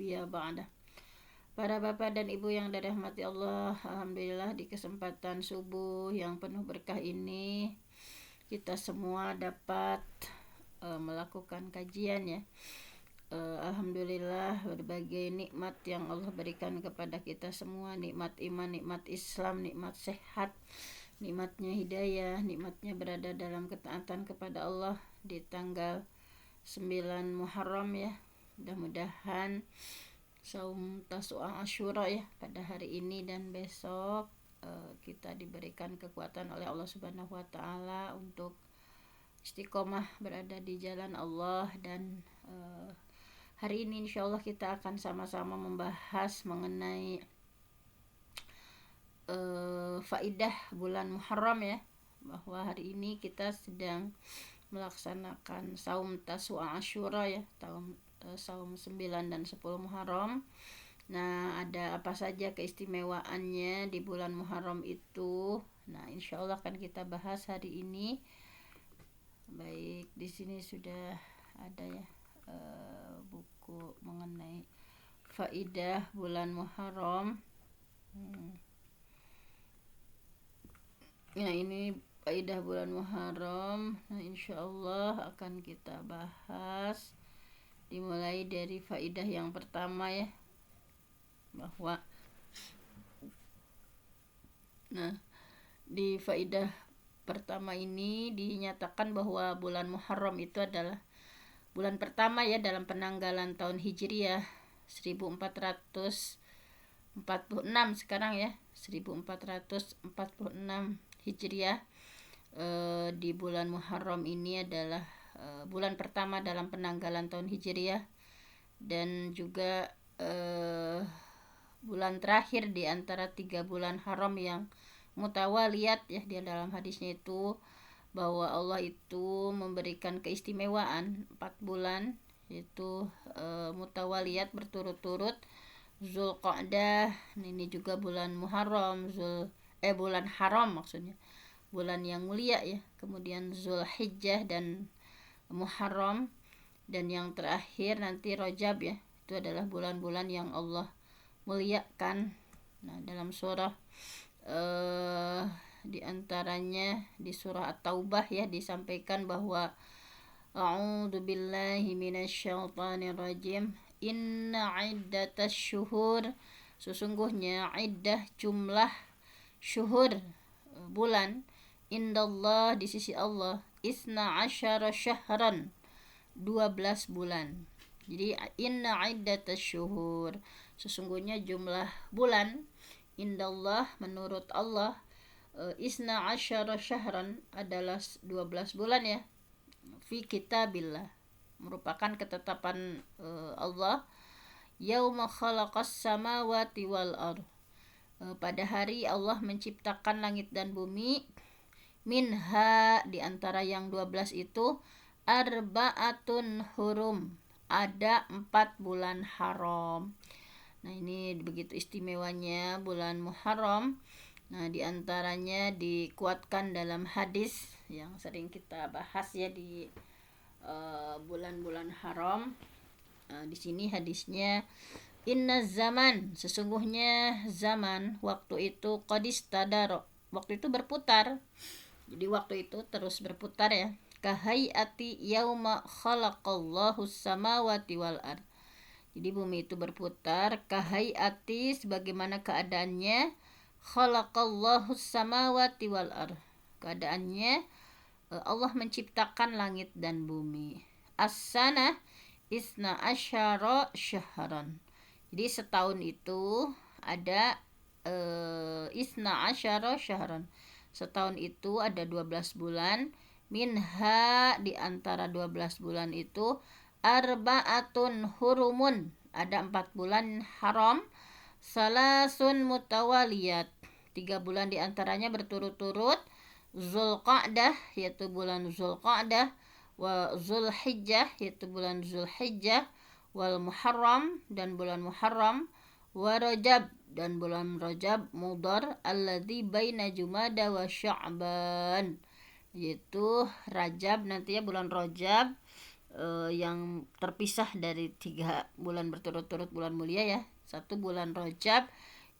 nabiyya ba'dah. Para bapak dan ibu yang dirahmati Allah, alhamdulillah di kesempatan subuh yang penuh berkah ini kita semua dapat melakukan kajian ya. Alhamdulillah berbagai nikmat yang Allah berikan kepada kita semua, nikmat iman, nikmat Islam, nikmat sehat, nikmatnya hidayah, nikmatnya berada dalam ketaatan kepada Allah di tanggal 9 Muharram ya. Mudah-mudahan saum Tasu'a Asyura ya pada hari ini dan besok kita diberikan kekuatan oleh Allah Subhanahu wa taala untuk istiqomah berada di jalan Allah. Dan hari ini insyaallah kita akan sama-sama membahas mengenai faidah bulan Muharram ya, bahwa hari ini kita sedang melaksanakan saum Tasu'a Asyura ya, saum 9 dan 10 Muharram. Nah, ada apa saja keistimewaannya di bulan Muharram itu? Nah, insyaallah akan kita bahas hari ini. Baik, di sini sudah ada ya buku mengenai faidah bulan Muharram. Ya, ini faidah bulan Muharram. Nah, insyaallah akan kita bahas dimulai dari faidah yang pertama ya, bahwa di faidah pertama ini dinyatakan bahwa bulan Muharram itu adalah bulan pertama ya dalam penanggalan tahun Hijriah 1446 sekarang ya, 1446 Hijriah. Di bulan Muharram ini adalah bulan pertama dalam penanggalan tahun Hijriah dan juga bulan terakhir di antara 3 bulan haram yang mutawaliyat ya. Di dalam hadisnya itu bahwa Allah itu memberikan keistimewaan 4 bulan yaitu mutawaliyat berturut-turut, Zulqa'dah, ini juga bulan Muharram, bulan haram maksudnya, bulan yang mulia ya, kemudian Zulhijjah dan Muharram, dan yang terakhir nanti Rajab ya, itu adalah bulan-bulan yang Allah muliakan. Nah, dalam surah di antaranya di surah At-Taubah ya disampaikan bahwa a'udzu billahi minasyaitonir rajim, inna iddatasy syuhur, sesungguhnya iddah jumlah syuhur bulan, indallah di sisi Allah, isna asyara syahran 12 bulan. Jadi inna iddatasy syuhur, sesungguhnya jumlah bulan, indallah menurut Allah, isna asyara syahran adalah 12 bulan ya, fi kitabillah merupakan ketetapan Allah, yauma khalaqas samawati wal ardh, pada hari Allah menciptakan langit dan bumi, minha di antara yang 12 itu arba'atun hurum, ada 4 bulan haram. Nah, ini begitu istimewanya bulan Muharram. Nah, di antaranya dikuatkan dalam hadis yang sering kita bahas ya di bulan-bulan haram. Di sini hadisnya, inna zaman, sesungguhnya zaman, waktu itu qadistadaro, waktu itu berputar. Jadi waktu itu terus berputar ya, kahayati yauma khalaqallahu samawati wal ard. Jadi bumi itu berputar kahayati sebagaimana keadaannya, khalaqallahu samawati wal ard, keadaannya Allah menciptakan langit dan bumi. As-sanah isna asyara syahran. Jadi setahun itu ada isna asyara syahran. Setahun itu ada 12 bulan. Minha di antara 12 bulan itu arba'atun hurumun, ada 4 bulan haram. Salasun mutawaliyat, 3 bulan di antaranya berturut-turut. Zulqa'dah yaitu bulan Zulqa'dah, wa Zulhijjah yaitu bulan Zulhijjah, wal Muharram dan bulan Muharram, wa Rajab dan bulan Rajab, Mudhar alladzi baina Jumada wa Sya'ban, yaitu Rajab nantinya bulan Rajab yang terpisah dari 3 bulan berturut-turut bulan mulia ya. Satu bulan Rajab,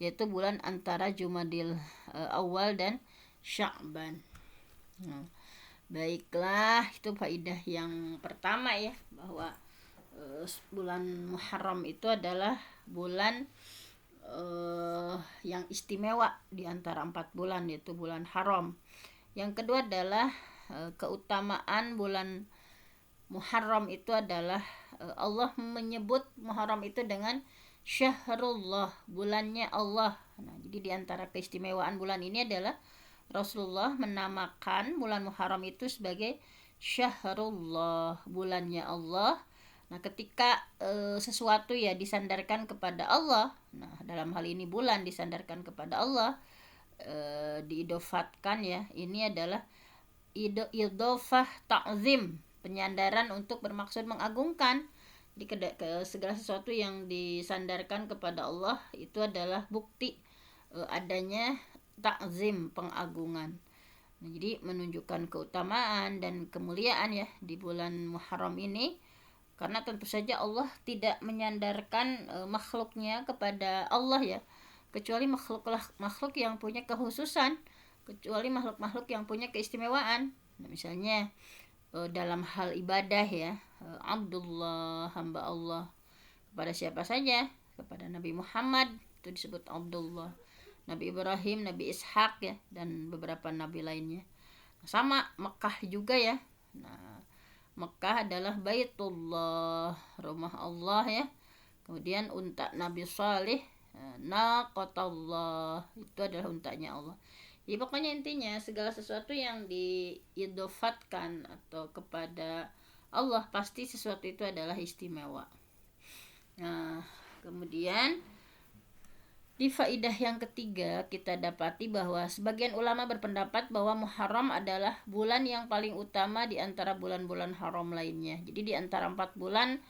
yaitu bulan antara Jumadil Awal dan Sya'ban. Nah, baiklah, itu faidah yang pertama ya, bahwa bulan Muharram itu adalah bulan yang istimewa di antara 4 bulan, yaitu bulan haram. Yang kedua adalah keutamaan bulan Muharram itu adalah Allah menyebut Muharram itu dengan Syahrullah, bulannya Allah. Nah, jadi di antara keistimewaan bulan ini adalah Rasulullah menamakan bulan Muharram itu sebagai Syahrullah, bulannya Allah. Nah, ketika sesuatu ya disandarkan kepada Allah, nah dalam hal ini bulan disandarkan kepada Allah, diidofatkan ya, ini adalah idofah ta'zim, penyandaran untuk bermaksud mengagungkan. Di segala sesuatu yang disandarkan kepada Allah itu adalah bukti adanya ta'zim, pengagungan. Nah, jadi menunjukkan keutamaan dan kemuliaan ya di bulan Muharram ini, karena tentu saja Allah tidak menyandarkan makhluknya kepada Allah ya, kecuali makhluk yang punya kekhususan, kecuali makhluk-makhluk yang punya keistimewaan. Nah, misalnya dalam hal ibadah ya, Abdullah, hamba Allah. Kepada siapa saja? Kepada Nabi Muhammad itu disebut Abdullah, Nabi Ibrahim, Nabi Ishak ya, dan beberapa nabi lainnya. Sama Mekah juga ya. Nah, Mekah adalah Baitullah, rumah Allah ya. Kemudian unta Nabi Saleh, naqatallah, itu adalah untanya Allah. Ya, pokoknya intinya segala sesuatu yang diidofatkan atau kepada Allah pasti sesuatu itu adalah istimewa. Nah, kemudian di faidah yang ketiga kita dapati bahwa sebagian ulama berpendapat bahwa Muharram adalah bulan yang paling utama di antara bulan-bulan haram lainnya. Jadi di antara 4 bulan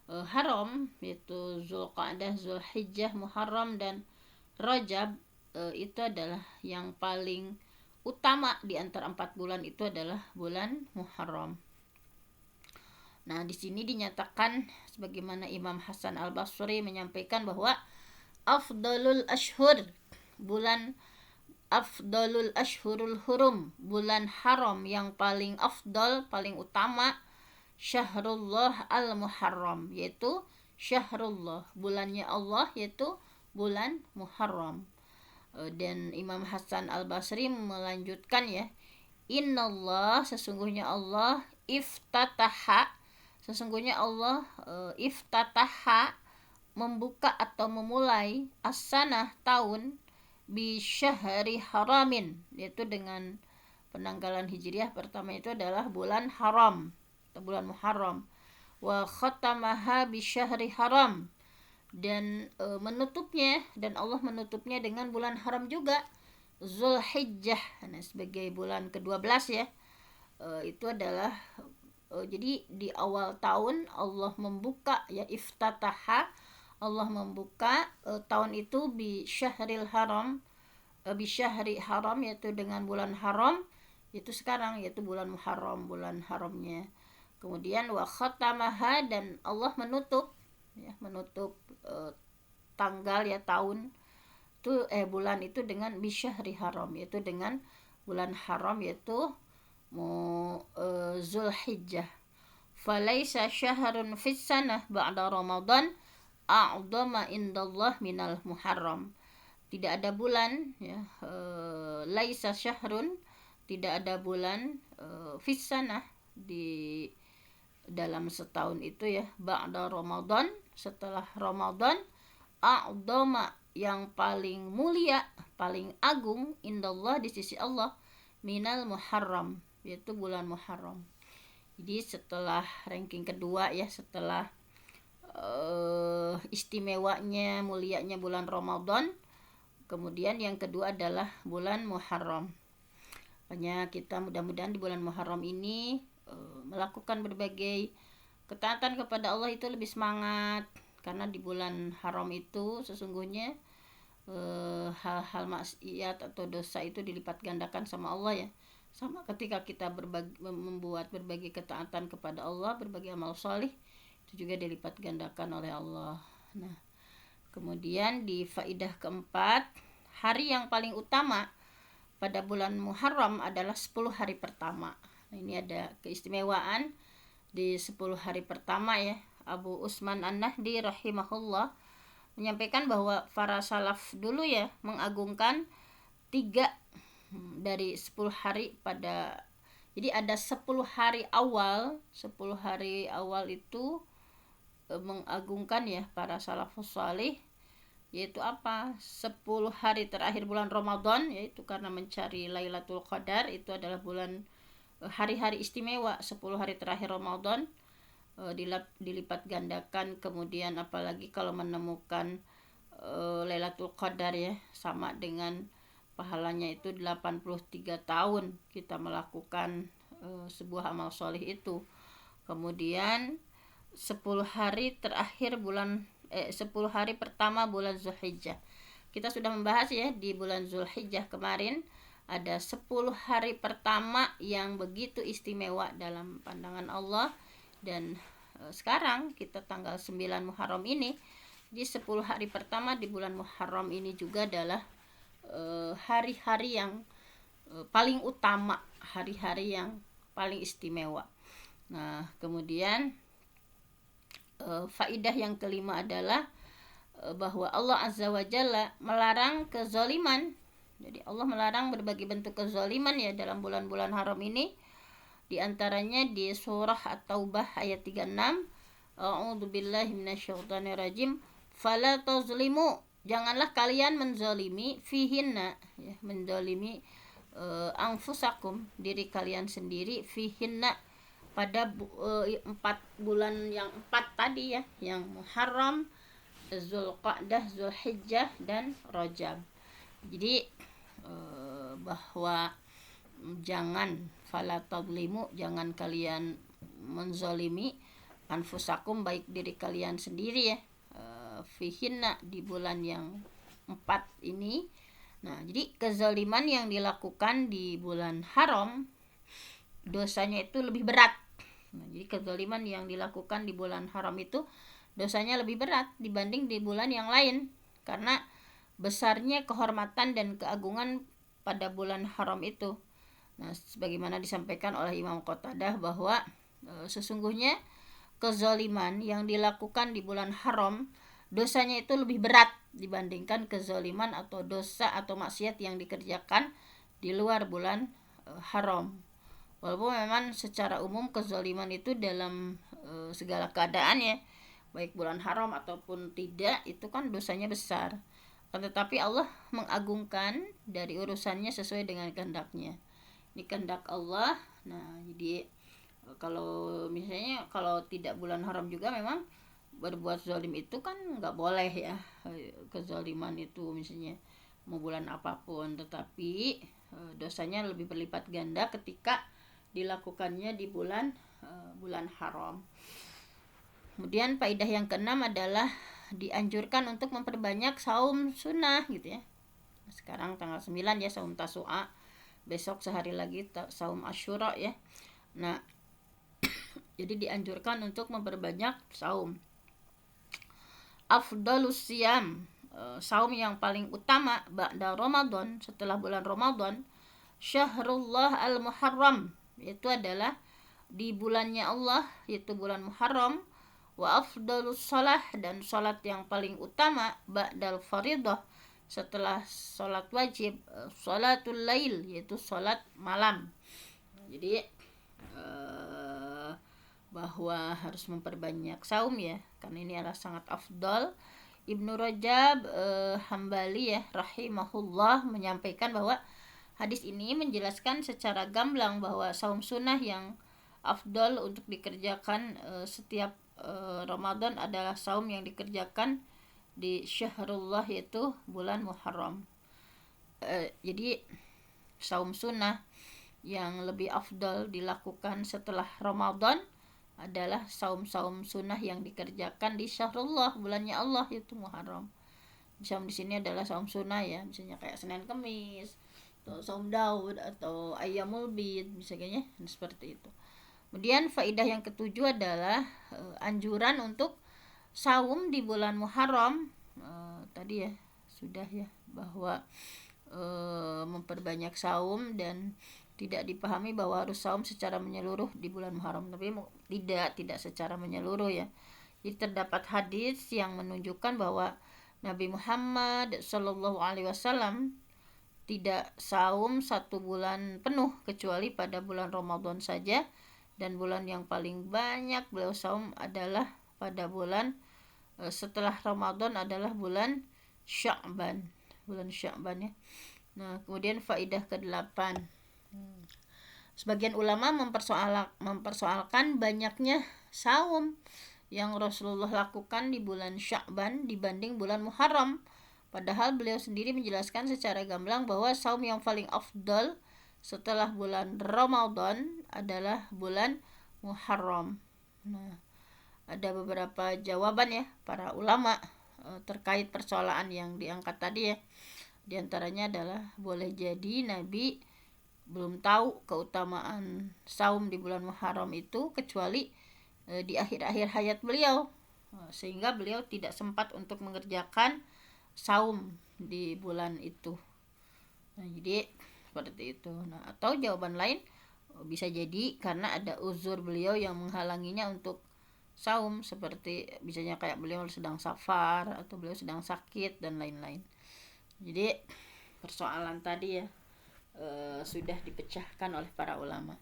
haram, yaitu Zulqa'dah, Zulhijjah, Muharram, dan Rajab, itu adalah yang paling utama di antara 4 bulan itu adalah bulan Muharram. Nah, di sini dinyatakan sebagaimana Imam Hasan Al-Basri menyampaikan bahwa afdalul ashhurul hurum, bulan haram yang paling afdal, paling utama, Syahrullah al-Muharram, yaitu Syahrullah, bulannya Allah, yaitu bulan Muharram. Dan Imam Hasan Al-Basri melanjutkan ya, innallah, sesungguhnya Allah, sesungguhnya Allah iftataha, membuka atau memulai as-sanah, tahun, bi syahri haramin, yaitu dengan penanggalan hijriah pertama itu adalah bulan haram atau bulan Muharram, wa khatamaha bi syahri haram, dan menutupnya, dan Allah menutupnya dengan bulan haram juga, Zulhijjah, nah, sebagai bulan ke-12 ya. Itu adalah jadi di awal tahun Allah membuka ya, iftataha, Allah membuka tahun itu bi syahril haram, bi syahri haram, yaitu dengan bulan haram, itu sekarang, yaitu bulan Muharram, bulan haramnya. Kemudian wa khatamaha, dan Allah menutup ya, menutup tanggal ya, tahun itu bulan itu dengan bi syahri haram, yaitu dengan bulan haram, yaitu Zulhijjah. Falaisa syahrun fis sanah ba'da Ramadan a'dama indallah minal Muharram. Tidak ada bulan ya, laisa syahrun, tidak ada bulan fis sanah, di dalam setahun itu ya, ba'da Ramadan, setelah Ramadan, a'dama, yang paling mulia, paling agung, indallah, di sisi Allah, minal Muharram, yaitu bulan Muharram. Jadi setelah ranking kedua ya, setelah istimewanya, mulianya bulan Ramadan, kemudian yang kedua adalah bulan Muharram. Makanya kita mudah-mudahan di bulan Muharram ini melakukan berbagai ketaatan kepada Allah itu lebih semangat, karena di bulan haram itu sesungguhnya hal-hal maksiat atau dosa itu dilipat gandakan sama Allah ya. Sama ketika kita membuat berbagai ketaatan kepada Allah, berbagai amal solih, itu juga dilipat gandakan oleh Allah. Nah, kemudian di faidah keempat, hari yang paling utama pada bulan Muharram adalah 10 hari pertama. Nah, ini ada keistimewaan di 10 hari pertama ya. Abu Usman An-Nahdi rahimahullah menyampaikan bahwa para salaf dulu ya mengagungkan 3 dari 10 hari pada, jadi ada 10 hari awal. 10 hari awal itu mengagungkan ya para salafus salih, yaitu apa? 10 hari terakhir bulan Ramadan, yaitu karena mencari Lailatul Qadar, itu adalah bulan hari-hari istimewa 10 hari terakhir Ramadan dilipat gandakan. Kemudian apalagi kalau menemukan Lailatul Qadar ya, sama dengan pahalanya itu 83 tahun kita melakukan sebuah amal solih itu. Kemudian 10 hari terakhir 10 hari pertama bulan Zulhijjah. Kita sudah membahas ya di bulan Zulhijjah kemarin, ada 10 hari pertama yang begitu istimewa dalam pandangan Allah. Dan sekarang kita tanggal 9 Muharram ini, di 10 hari pertama di bulan Muharram ini juga adalah hari-hari yang paling utama, hari-hari yang paling istimewa. Nah, kemudian faidah yang kelima adalah bahwa Allah Azza wa Jalla melarang kezaliman. Jadi Allah melarang berbagai bentuk kezaliman ya dalam bulan-bulan haram ini. Di antaranya di surah At-Taubah ayat 36, A'udzubillahi minasyaitonirrajim, fala tazlimu, janganlah kalian menzalimi fihinna ya, menzalimi anfusakum, diri kalian sendiri, fihinna, pada 4 bulan yang 4 tadi ya, yang Muharram, Zulqa'dah, Zulhijjah, dan Rajab. Jadi bahwa jangan fala tadlimu, jangan kalian menzalimi anfusakum, baik diri kalian sendiri ya, fihinna, di bulan yang 4 ini. Nah, jadi kezaliman yang dilakukan di bulan haram dosanya itu lebih berat. Nah, jadi kezaliman yang dilakukan di bulan haram itu dosanya lebih berat dibanding di bulan yang lain, karena besarnya kehormatan dan keagungan pada bulan haram itu. Nah, sebagaimana disampaikan oleh Imam Qatadah bahwa sesungguhnya kezaliman yang dilakukan di bulan haram dosanya itu lebih berat dibandingkan kezaliman atau dosa atau maksiat yang dikerjakan di luar bulan haram. Walaupun memang secara umum kezaliman itu dalam segala keadaan ya, baik bulan haram ataupun tidak, itu kan dosanya besar. Tetapi Allah mengagungkan dari urusannya sesuai dengan kehendaknya. Ini kehendak Allah. Nah, jadi kalau misalnya kalau tidak bulan haram juga memang berbuat zalim itu kan nggak boleh ya, kezaliman itu misalnya mau bulan apapun, tetapi dosanya lebih berlipat ganda ketika dilakukannya di bulan haram. Kemudian faedah yang keenam adalah dianjurkan untuk memperbanyak saum sunnah gitu ya. Sekarang tanggal 9 ya, saum Tasu'a, besok sehari lagi saum Asyura ya. Nah, jadi dianjurkan untuk memperbanyak saum. Afdalus siyam, saum yang paling utama ba'da Ramadan, setelah bulan Ramadan, Syahrullah al-Muharram, itu adalah di bulannya Allah, yaitu bulan Muharram. Wa afdalus salah, dan salat yang paling utama ba'dal faridah, setelah salat wajib, salatul lail, yaitu salat malam. Jadi bahwa harus memperbanyak saum ya, karena ini adalah sangat afdal. Ibnu Rajab Hambali ya rahimahullah menyampaikan bahwa hadis ini menjelaskan secara gamblang bahwa saum sunnah yang afdal untuk dikerjakan setiap Ramadan adalah saum yang dikerjakan di Syahrullah, yaitu bulan Muharram. Jadi saum sunnah yang lebih afdal dilakukan setelah Ramadan adalah saum-saum sunnah yang dikerjakan di Syahrullah, bulannya Allah, yaitu Muharram. Saum di sini adalah saum sunnah ya, misalnya kayak Senin Kemis, atau saum Daud atau Ayyamul Bid misalnya seperti itu. Kemudian faidah yang ketujuh adalah anjuran untuk saum di bulan Muharram. Tadi ya sudah ya bahwa memperbanyak saum dan tidak dipahami bahwa harus saum secara menyeluruh di bulan Muharram, tapi tidak secara menyeluruh ya. Jadi terdapat hadis yang menunjukkan bahwa Nabi Muhammad Shallallahu Alaihi Wasallam tidak saum 1 bulan penuh kecuali pada bulan Ramadan saja, dan bulan yang paling banyak beliau saum adalah pada bulan setelah Ramadan adalah bulan Sya'ban ya. Nah, kemudian faidah ke-8. Sebagian ulama mempersoalkan banyaknya saum yang Rasulullah lakukan di bulan Sya'ban dibanding bulan Muharram. Padahal beliau sendiri menjelaskan secara gamblang bahwa saum yang paling afdal setelah bulan Ramadan adalah bulan Muharram. Nah, ada beberapa jawaban ya para ulama terkait persoalan yang diangkat tadi ya. Di antaranya adalah boleh jadi Nabi belum tahu keutamaan saum di bulan Muharram itu kecuali di akhir-akhir hayat beliau, sehingga beliau tidak sempat untuk mengerjakan saum di bulan itu. Nah, jadi seperti itu. Nah, atau jawaban lain bisa jadi karena ada uzur beliau yang menghalanginya untuk saum, seperti misalnya kayak beliau sedang safar atau beliau sedang sakit dan lain-lain. Jadi persoalan tadi ya sudah dipecahkan oleh para ulama.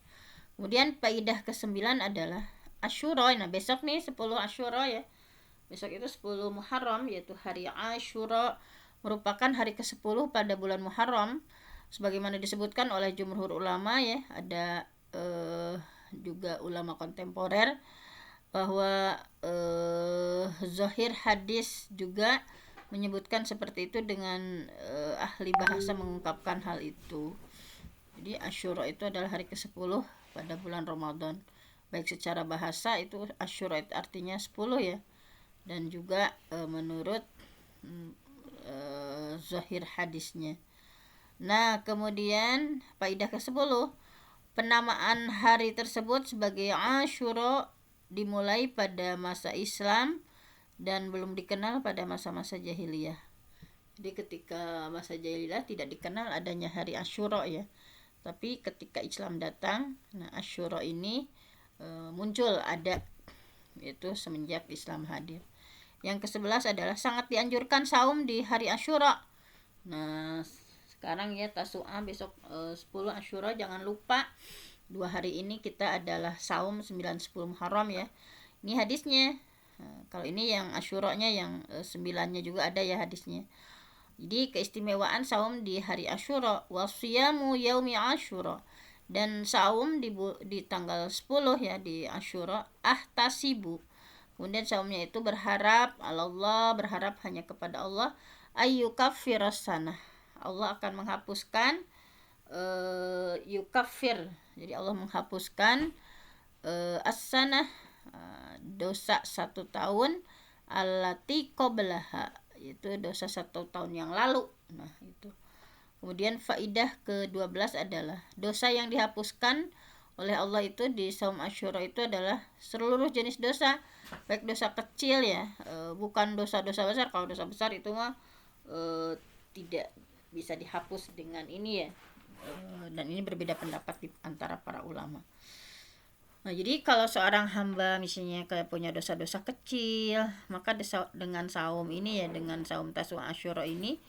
Kemudian faidah ke-9 adalah Asyura. Nah, besok nih 10 Asyura ya. Besok itu 10 Muharram, yaitu hari Asyura, merupakan hari ke-10 pada bulan Muharram sebagaimana disebutkan oleh jumhur ulama ya. Ada juga ulama kontemporer bahwa zahir hadis juga menyebutkan seperti itu dengan ahli bahasa mengungkapkan hal itu. Jadi Asyura itu adalah hari ke-10 pada bulan Ramadan. Baik secara bahasa itu Asyura itu artinya 10 ya. Dan juga menurut zahir hadisnya. Nah, kemudian faidah ke-10, penamaan hari tersebut sebagai Asyura dimulai pada masa Islam dan belum dikenal pada masa-masa jahiliyah. Jadi ketika masa jahiliyah tidak dikenal adanya hari Asyura ya. Tapi ketika Islam datang, nah Asyura ini muncul ada, yaitu semenjak Islam hadir. Yang ke-11 adalah sangat dianjurkan saum di hari Asyura. Nah, sekarang ya Tasu'a, besok 10 Asyura, jangan lupa 2 hari ini kita adalah saum 9-10 Muharram ya. Ini hadisnya. Nah, kalau ini yang Asyuranya yang 9-nya juga ada ya hadisnya. Jadi keistimewaan saum di hari Asyura, wasiyamu yaumi Asyura, dan saum di tanggal 10 ya di Asyura, ahtasibu. Kemudian saumnya itu berharap Allah, berharap hanya kepada Allah, ayyukaffiras sanah. Allah akan menghapuskan yukaffir. Jadi Allah menghapuskan as-sanah, dosa 1 tahun, allati qablaha, itu dosa 1 tahun yang lalu. Nah, itu. Kemudian faidah ke-12 adalah dosa yang dihapuskan oleh Allah itu di saum Asyura itu adalah seluruh jenis dosa, baik dosa kecil ya, bukan dosa-dosa besar. Kalau dosa besar itu mah tidak bisa dihapus dengan ini ya. Dan ini berbeda pendapat di antara para ulama. Nah, jadi kalau seorang hamba misalnya kayak punya dosa-dosa kecil, maka dengan saum ini ya, dengan saum Tasu'a Asyura ini,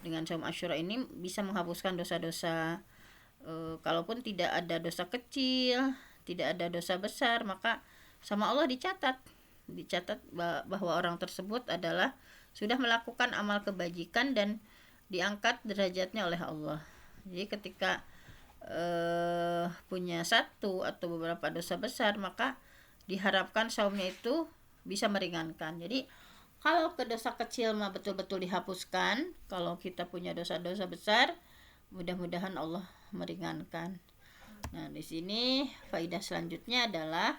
dengan saum Asyura ini bisa menghapuskan dosa-dosa. Kalaupun tidak ada dosa kecil, tidak ada dosa besar, maka sama Allah dicatat bahwa orang tersebut adalah sudah melakukan amal kebajikan dan diangkat derajatnya oleh Allah. Jadi ketika punya 1 atau beberapa dosa besar, maka diharapkan saumnya itu bisa meringankan. Jadi kalau ke dosa kecil mah betul-betul dihapuskan. Kalau kita punya dosa-dosa besar, mudah-mudahan Allah meringankan. Nah, di sini faidah selanjutnya adalah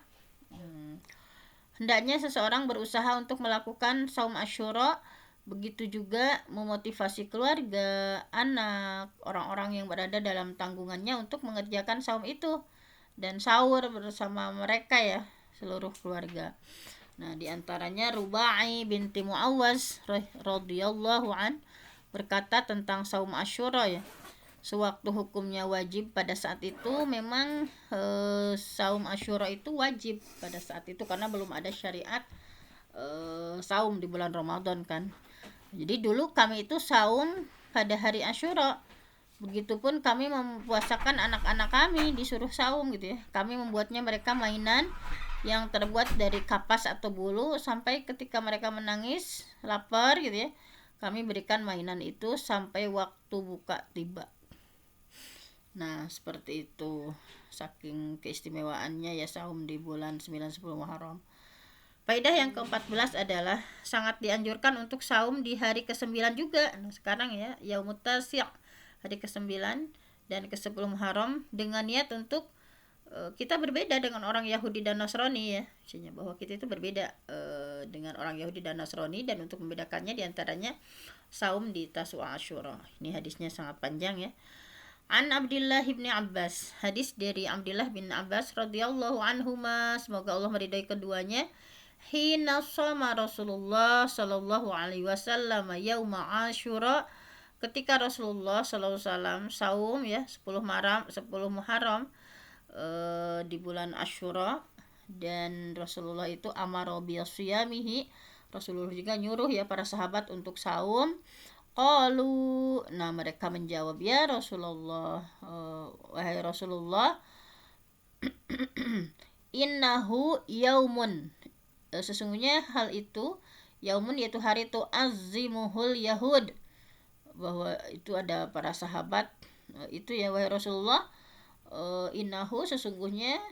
hendaknya seseorang berusaha untuk melakukan saum Asyura Begitu juga memotivasi keluarga, anak, orang-orang yang berada dalam tanggungannya untuk mengerjakan saum itu dan sahur bersama mereka ya, seluruh keluarga. Nah, diantaranya Rubai binti Muawaz radhiyallahu an berkata tentang saum Asyura ya. Sewaktu hukumnya wajib pada saat itu memang saum Asyura itu wajib pada saat itu karena belum ada syariat saum di bulan Ramadan kan. Jadi dulu kami itu saum pada hari Asyura. Begitupun kami mempuasakan anak-anak kami disuruh saum gitu ya. Kami membuatnya mereka mainan yang terbuat dari kapas atau bulu sampai ketika mereka menangis, lapar gitu ya. Kami berikan mainan itu sampai waktu buka tiba. Nah, seperti itu. Saking keistimewaannya ya saum di bulan 9-10 Muharram. Faedah yang ke-14 adalah sangat dianjurkan untuk saum di hari ke-9 juga. Nah, sekarang ya, Yaumut Tasya, hari ke-9 dan ke-10 Muharram dengan niat untuk kita berbeda dengan orang Yahudi dan Nasrani ya. Maksudnya bahwa kita itu berbeda dengan orang Yahudi dan Nasrani dan untuk membedakannya diantaranya saum di Tasu'a Asyura. Ini hadisnya sangat panjang ya. An Abdullah bin Abbas, hadis dari Abdullah bin Abbas radhiyallahu anhuma, semoga Allah meridai keduanya. Hina shoma Rasulullah sallallahu alaihi wasallam yauma Asyura, ketika Rasulullah sallallahu alaihi wasallam saum ya 10 Muharram di bulan Asyura, dan Rasulullah itu amara biyasiyamihi, Rasulullah juga nyuruh ya para sahabat untuk saum. Qalu, nah mereka menjawab, ya Rasulullah, wahai Rasulullah, innahu yaumun, sesungguhnya hal itu, yaumun yaitu hari itu, azimuhul yahud, bahwa itu ada para sahabat itu ya wahai Rasulullah, innahu sesungguhnya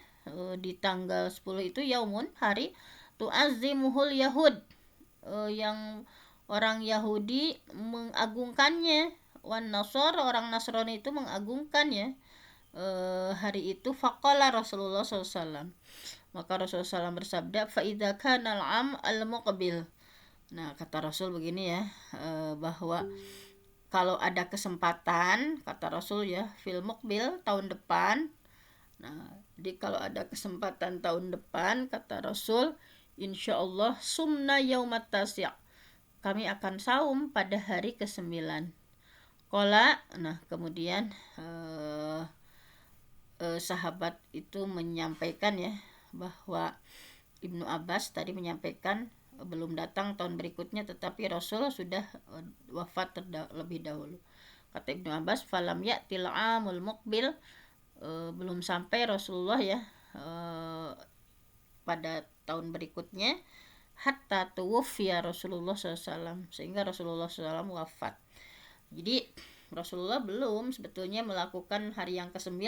di tanggal 10 itu yaumun hari tu'azzimuhul yahud, yang orang Yahudi mengagungkannya, wan nasor orang Nasrani itu mengagungkannya hari itu. Faqala Rasulullah SAW, maka Rasulullah SAW bersabda, fa'idha kanal am al-muqbil. Nah, kata Rasul begini ya, bahwa kalau ada kesempatan, kata Rasul ya, fil muqbil, tahun depan. Nah, jadi kalau ada kesempatan tahun depan, kata Rasul, insya Allah sumna yaumat tasya', kami akan saum pada hari ke-9. Kola, nah kemudian sahabat itu menyampaikan ya, bahwa Ibnu Abbas tadi menyampaikan belum datang tahun berikutnya, tetapi Rasul sudah wafat lebih dahulu. Kata Ibnu Abbas, falam ya'til amul muqbil, belum sampai Rasulullah ya pada tahun berikutnya, hatta tuwfiya Rasulullah SAW, sehingga Rasulullah SAW wafat. Jadi Rasulullah belum sebetulnya melakukan hari yang ke-9,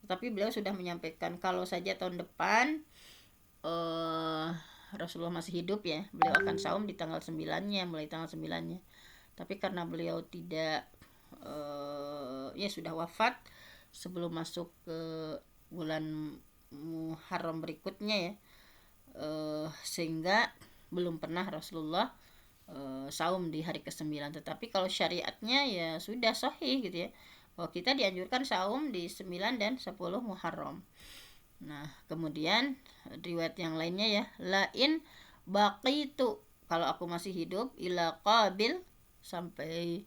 tetapi beliau sudah menyampaikan kalau saja tahun depan Rasulullah masih hidup ya, beliau akan saum di tanggal 9-nya, mulai tanggal 9-nya. Tapi karena beliau tidak ya sudah wafat sebelum masuk ke bulan Muharram berikutnya ya, sehingga belum pernah Rasulullah saum di hari ke-9. Tetapi kalau syariatnya ya sudah sahih gitu ya, bahwa kita dianjurkan saum di 9 dan 10 Muharram. Nah, kemudian riwayat yang lainnya ya, lain baqitu, kalau aku masih hidup, ila qabil, sampai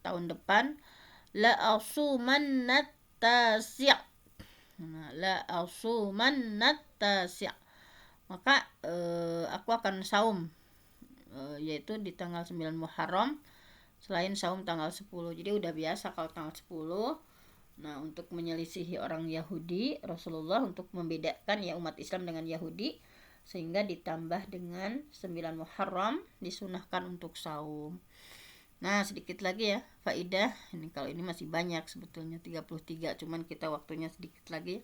tahun depan, la asumannat tasya', nah, la asumannat tasya', maka aku akan saum yaitu di tanggal 9 Muharram selain saum tanggal 10. Jadi udah biasa kalau tanggal 10. Nah, untuk menyelisihi orang Yahudi, Rasulullah untuk membedakan ya umat Islam dengan Yahudi, sehingga ditambah dengan 9 Muharram disunahkan untuk saum. Nah, sedikit lagi ya faidah. Ini kalau ini masih banyak sebetulnya 33, cuman kita waktunya sedikit lagi.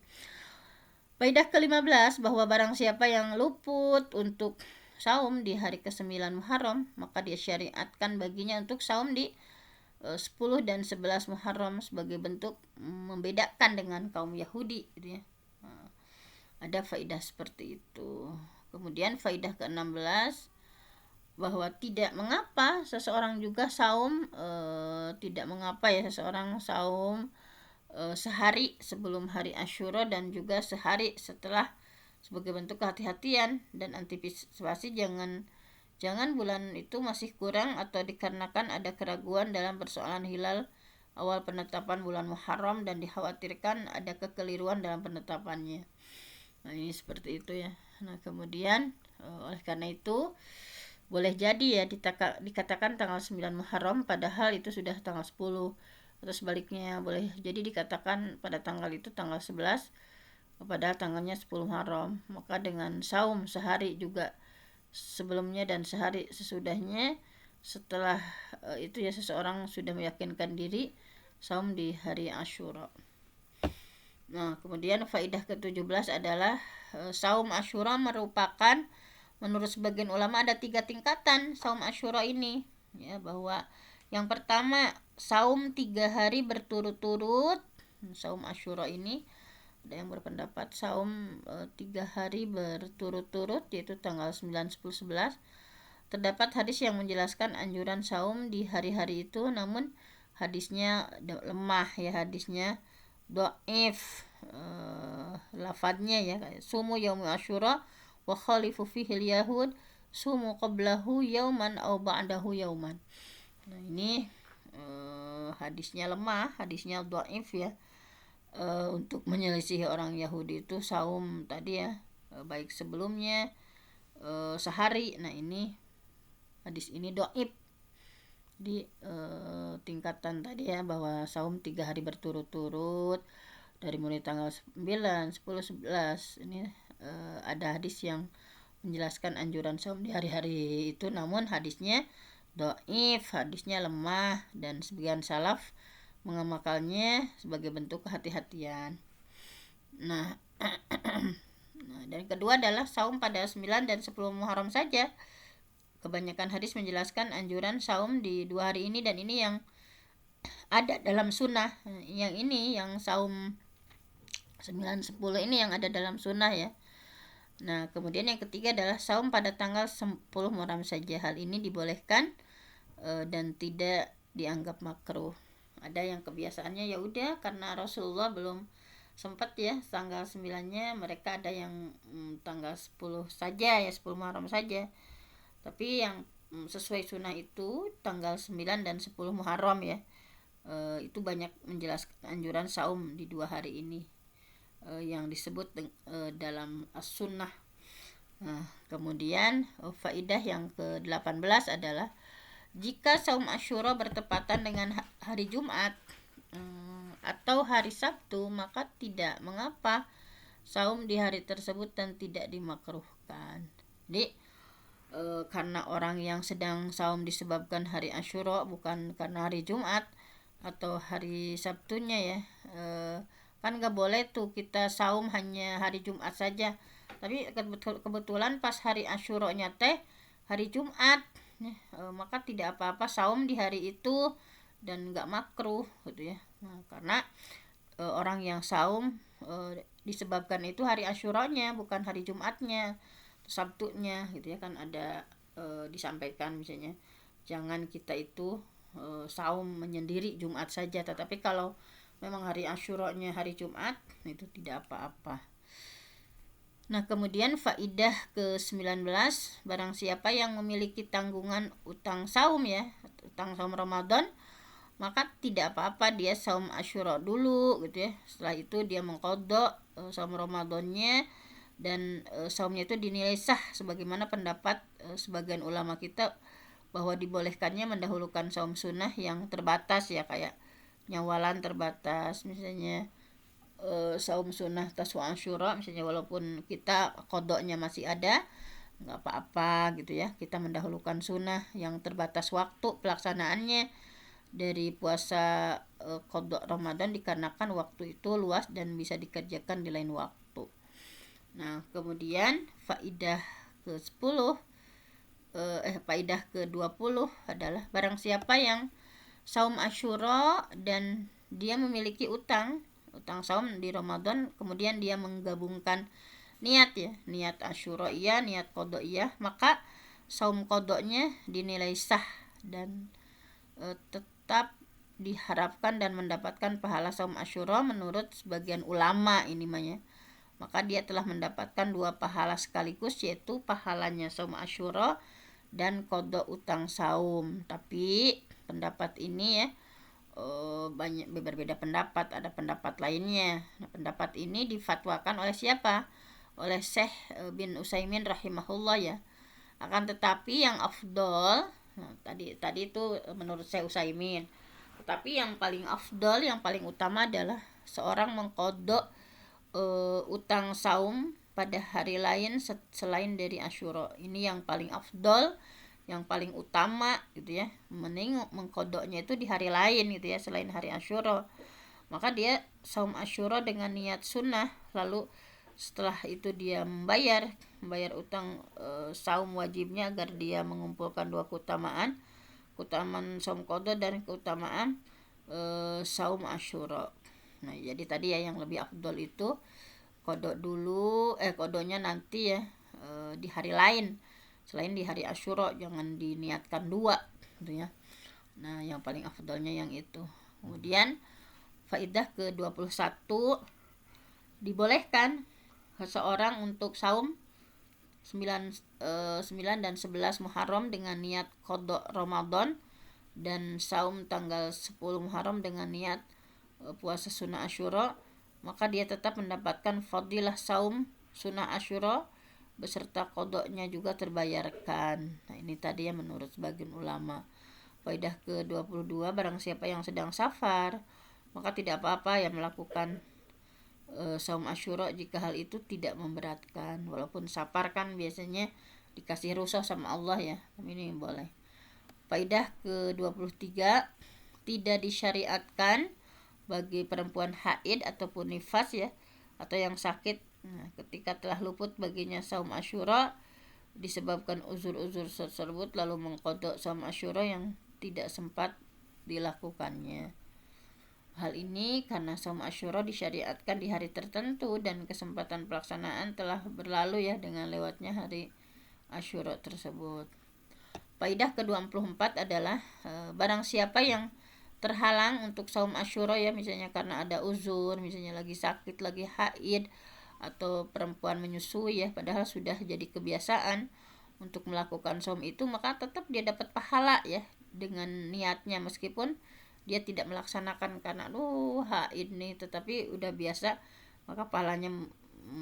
Faidah ke-15, bahwa barang siapa yang luput untuk saum di hari ke-9 Muharram, maka dia syariatkan baginya untuk saum di 10 dan 11 Muharram sebagai bentuk membedakan dengan kaum Yahudi gitu ya. Ada faidah seperti itu. Kemudian faidah ke-16, bahwa tidak mengapa seseorang juga saum, tidak mengapa ya seseorang saum sehari sebelum hari Asyura dan juga sehari setelah, sebagai bentuk kehati-hatian dan antisipasi jangan bulan itu masih kurang atau dikarenakan ada keraguan dalam persoalan hilal awal penetapan bulan Muharram dan dikhawatirkan ada kekeliruan dalam penetapannya. Nah, ini seperti itu ya. Nah, kemudian oleh karena itu boleh jadi ya dikatakan tanggal 9 Muharram padahal itu sudah tanggal 10, atau sebaliknya boleh jadi dikatakan pada tanggal itu tanggal 11 padahal tanggalnya 10 Muharram. Maka dengan saum sehari juga sebelumnya dan sehari sesudahnya, setelah itu ya seseorang sudah meyakinkan diri saum di hari Asyura. Nah, kemudian faidah ke-17 adalah saum Asyura merupakan, menurut sebagian ulama ada 3 tingkatan saum Asyura ini ya, bahwa yang pertama saum 3 hari berturut-turut. Saum Asyura ini ada yang berpendapat saum 3 hari berturut-turut yaitu tanggal 9, 10, 11. Terdapat hadis yang menjelaskan anjuran saum di hari-hari itu, namun hadisnya lemah ya, hadisnya dhaif, lafadznya ya, sumu yaumul asyura wa khalifu fihil yahud sumu qablahu yauman au ba'dahu yauman. Nah, ini hadisnya lemah, hadisnya dhaif ya. Untuk menyelisih orang Yahudi itu saum tadi ya, baik sebelumnya sehari. Nah, ini hadis ini dhaif di tingkatan tadi ya, bahwa saum 3 hari berturut-turut dari mulai tanggal 9, 10, 11. Ini ada hadis yang menjelaskan anjuran saum di hari-hari itu, namun hadisnya dhaif, hadisnya lemah, dan sebagian salaf mengamalkannya sebagai bentuk kehati-hatian. Nah, dan kedua adalah saum pada 9 dan 10 Muharram saja. Kebanyakan hadis menjelaskan anjuran saum di 2 hari ini, dan ini yang ada dalam sunnah. Yang ini yang saum 9, 10 ini yang ada dalam sunnah ya. Nah, kemudian yang ketiga adalah saum pada tanggal 10 Muharram saja. Hal ini dibolehkan dan tidak dianggap makruh. Ada yang kebiasaannya ya udah karena Rasulullah belum sempat ya tanggal 9-nya, mereka ada yang tanggal 10 saja ya, 10 Muharram saja. Tapi yang sesuai sunnah itu tanggal 9 dan 10 Muharram ya. Itu banyak menjelaskan anjuran saum di 2 hari ini yang disebut dalam as-sunnah. Nah, kemudian faidah yang ke-18 adalah jika saum Asyura bertepatan dengan hari Jumat atau hari Sabtu, maka tidak mengapa saum di hari tersebut dan tidak dimakruhkan. Jadi karena orang yang sedang saum disebabkan hari Asyura, bukan karena hari Jumat atau hari Sabtunya ya, kan gak boleh tuh kita saum hanya hari Jumat saja, tapi kebetulan pas hari Asyuranya teh hari Jumat, maka tidak apa-apa saum di hari itu dan gak makruh gitu ya. Nah, karena orang yang saum disebabkan itu hari Asyuranya, bukan hari Jumatnya, Sabtunya gitu ya. Kan ada disampaikan misalnya jangan kita itu saum menyendiri Jumat saja, tetapi kalau memang hari Asyuranya hari Jumat itu tidak apa-apa. Nah, kemudian faidah ke-19, barang siapa yang memiliki tanggungan utang saum ya, utang saum Ramadan, maka tidak apa-apa dia saum Asyura dulu gitu ya. Setelah itu dia mengqadha saum Ramadannya, dan saumnya itu dinilai sah sebagaimana pendapat sebagian ulama kita bahwa dibolehkannya mendahulukan saum sunnah yang terbatas ya, kayak nyawalan terbatas misalnya, saum sunnah Taswa Asyura misalnya, walaupun kita qadanya masih ada nggak apa-apa gitu ya, kita mendahulukan sunnah yang terbatas waktu pelaksanaannya dari puasa qada Ramadan, dikarenakan waktu itu luas dan bisa dikerjakan di lain waktu. Nah, kemudian faidah ke-10 faidah ke-20 adalah barang siapa yang saum Asyura dan dia memiliki utang saum di Ramadan, kemudian dia menggabungkan niat ya, niat Asyura iya, niat qada iya, maka saum qadanya dinilai sah dan tetap diharapkan dan mendapatkan pahala saum Asyura menurut sebagian ulama ini mah. Maka dia telah mendapatkan 2 pahala sekaligus, yaitu pahalanya saum Asyura dan qada utang saum. Tapi pendapat ini ya banyak berbeda pendapat, ada pendapat lainnya. Nah, pendapat ini difatwakan oleh siapa? Oleh Syekh bin Utsaimin rahimahullah ya. Akan tetapi yang afdol, nah, tadi itu menurut Syekh Utsaimin. Tetapi yang paling afdol, yang paling utama adalah seorang mengqadha utang saum pada hari lain selain dari Asyura. Ini yang paling afdol, yang paling utama gitu ya. Mending mengqadanya itu di hari lain gitu ya, selain hari Asyura. Maka dia saum Asyura dengan niat sunnah, lalu setelah itu dia membayar utang saum wajibnya agar dia mengumpulkan 2 keutamaan saum qada dan keutamaan saum Asyura. Nah, jadi tadi ya yang lebih afdol itu qadanya nanti ya di hari lain selain di hari Asyura, jangan diniatkan 2 gitu ya. Nah, yang paling afdolnya yang itu. Kemudian faidah ke-21, dibolehkan seseorang untuk saum 9 dan 11 Muharram dengan niat qada Ramadan dan saum tanggal 10 Muharram dengan niat puasa sunnah Asyura, maka dia tetap mendapatkan fadilah saum sunnah Asyura beserta qadanya juga terbayarkan. Nah, ini tadi ya menurut sebagian ulama. Faidah ke-22, barang siapa yang sedang safar, maka tidak apa-apa ya melakukan saum Asyura jika hal itu tidak memberatkan. Walaupun safar kan biasanya dikasih rukhsah sama Allah ya, tapi ini boleh. Faidah ke-23, tidak disyariatkan bagi perempuan haid ataupun nifas ya, atau yang sakit, nah, ketika telah luput baginya saum Asyura disebabkan uzur-uzur tersebut, lalu mengqadha saum Asyura yang tidak sempat dilakukannya. Hal ini karena saum Asyura disyariatkan di hari tertentu dan kesempatan pelaksanaan telah berlalu ya dengan lewatnya hari Asyura tersebut. Faidah ke-24 adalah barang siapa yang terhalang untuk saum Asyura ya, misalnya karena ada uzur, misalnya lagi sakit, lagi haid, atau perempuan menyusui ya, padahal sudah jadi kebiasaan untuk melakukan saum itu, maka tetap dia dapat pahala ya dengan niatnya, meskipun dia tidak melaksanakan karena haid nih, tetapi udah biasa, maka pahalanya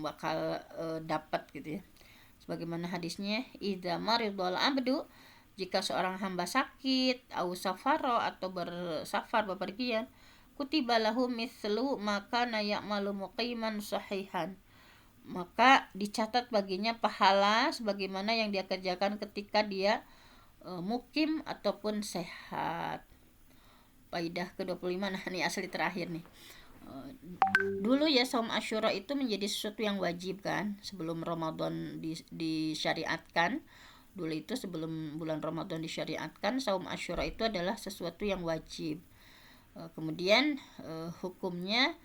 bakal dapat gitu ya. Sebagaimana hadisnya, idza maridul abdu, jika seorang hamba sakit, au safaro atau bersafar bepergian, kutiba lahu mithlu maka ya'malu muqiman sahihan, maka dicatat baginya pahala sebagaimana yang dia kerjakan ketika dia mukim ataupun sehat. Faidah ke-25, nah ini asli terakhir nih. Dulu ya saum Asyura itu menjadi sesuatu yang wajib kan, sebelum Ramadan disyariatkan. Dulu itu sebelum bulan Ramadan disyariatkan, saum Asyura itu adalah sesuatu yang wajib. Kemudian hukumnya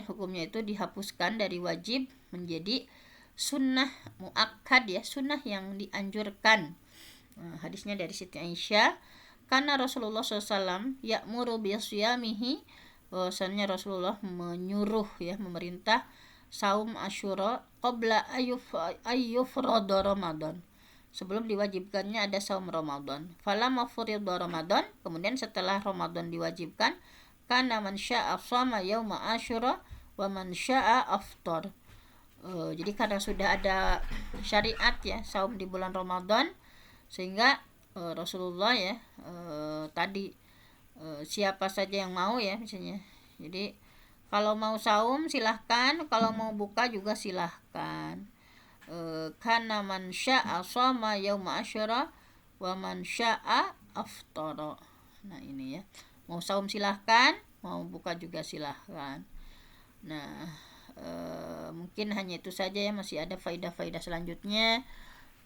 hukumnya itu dihapuskan dari wajib menjadi sunnah muakkad ya, sunnah yang dianjurkan. Hadisnya dari Siti Aisyah, karena Rasulullah SAW ya'muru bisyamihi, bahwasannya Rasulullah menyuruh ya, memerintah saum Asyura qabla ayyufrada Ramadan, sebelum diwajibkannya ada saum Ramadan. Falamma furida Ramadan, kemudian setelah Ramadan diwajibkan, kana man syaa shama yauma Asyura wa man syaa aftar. Jadi karena sudah ada syariat ya saum di bulan Ramadan, sehingga Rasulullah ya siapa saja yang mau ya misalnya, jadi kalau mau saum silahkan, kalau mau buka juga silahkan. Kana man syaa shoma yauma Asyura wa man syaa aftara. Nah, ini ya. Mau saum silahkan, mau buka juga silahkan. Nah, mungkin hanya itu saja ya, masih ada faidah-faidah selanjutnya.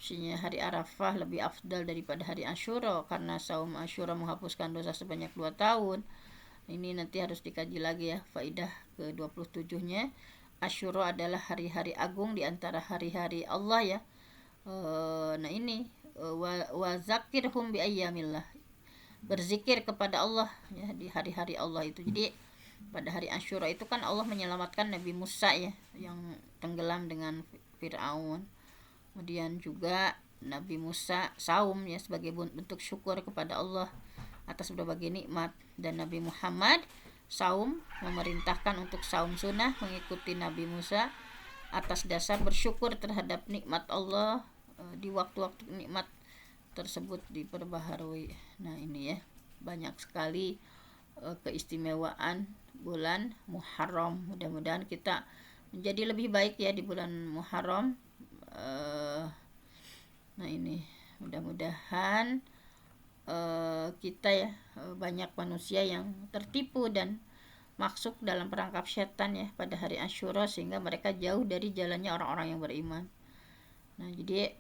Misalnya hari Arafah lebih afdal daripada hari Asyura karena saum Asyura menghapuskan dosa sebanyak 2 tahun. Ini nanti harus dikaji lagi ya. Faidah ke-27-nya, Asyura adalah hari-hari agung di antara hari-hari Allah ya. Nah ini wa zakirhum bi ayyamillah, berzikir kepada Allah ya di hari-hari Allah itu. Jadi pada hari Asyura itu kan Allah menyelamatkan Nabi Musa ya yang tenggelam dengan Firaun. Kemudian juga Nabi Musa saum ya sebagai bentuk syukur kepada Allah atas berbagai nikmat, dan Nabi Muhammad saum memerintahkan untuk saum sunnah mengikuti Nabi Musa atas dasar bersyukur terhadap nikmat Allah di waktu-waktu nikmat tersebut diperbaharui. Nah ini ya banyak sekali keistimewaan bulan Muharram. Mudah-mudahan kita menjadi lebih baik ya di bulan Muharram. Nah ini mudah-mudahan kita ya banyak manusia yang tertipu dan masuk dalam perangkap setan ya pada hari Asyura, sehingga mereka jauh dari jalannya orang-orang yang beriman. Nah jadi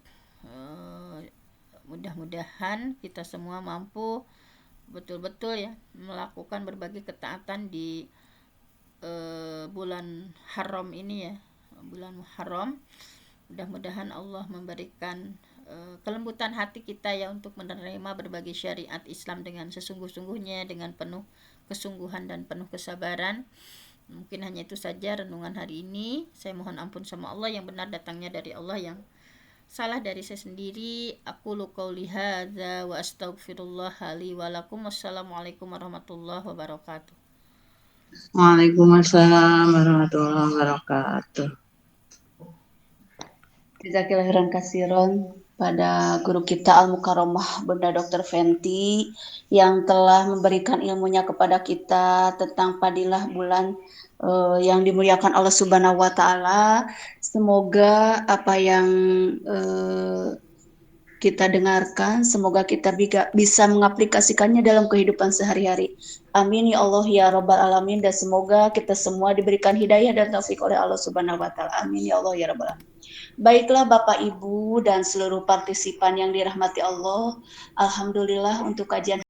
mudah-mudahan kita semua mampu betul-betul ya melakukan berbagai ketaatan di bulan Haram ini ya, bulan Muharram. Mudah-mudahan Allah memberikan kelembutan hati kita ya untuk menerima berbagai syariat Islam dengan sesungguh-sungguhnya, dengan penuh kesungguhan dan penuh kesabaran. Mungkin hanya itu saja renungan hari ini. Saya mohon ampun sama Allah, yang benar datangnya dari Allah, yang salah dari saya sendiri. Aku qauli hadza wa astaghfirullah li wa lakum. Wassalamualaikum warahmatullahi wabarakatuh. Waalaikumsalam warahmatullahi wabarakatuh. Jazakillah khairan kasiron pada guru kita Al-Mukarramah Bunda Dr. Fenty yang telah memberikan ilmunya kepada kita tentang fadilah bulan yang dimuliakan Allah Subhanahu wa taala. Semoga apa yang kita dengarkan, semoga kita bisa mengaplikasikannya dalam kehidupan sehari-hari. Amin ya Allah ya Rabbal Alamin, dan semoga kita semua diberikan hidayah dan taufik oleh Allah Subhanahu wa taala. Amin ya Allah ya Rabbal Alamin. Baiklah Bapak Ibu dan seluruh partisipan yang dirahmati Allah, alhamdulillah untuk kajian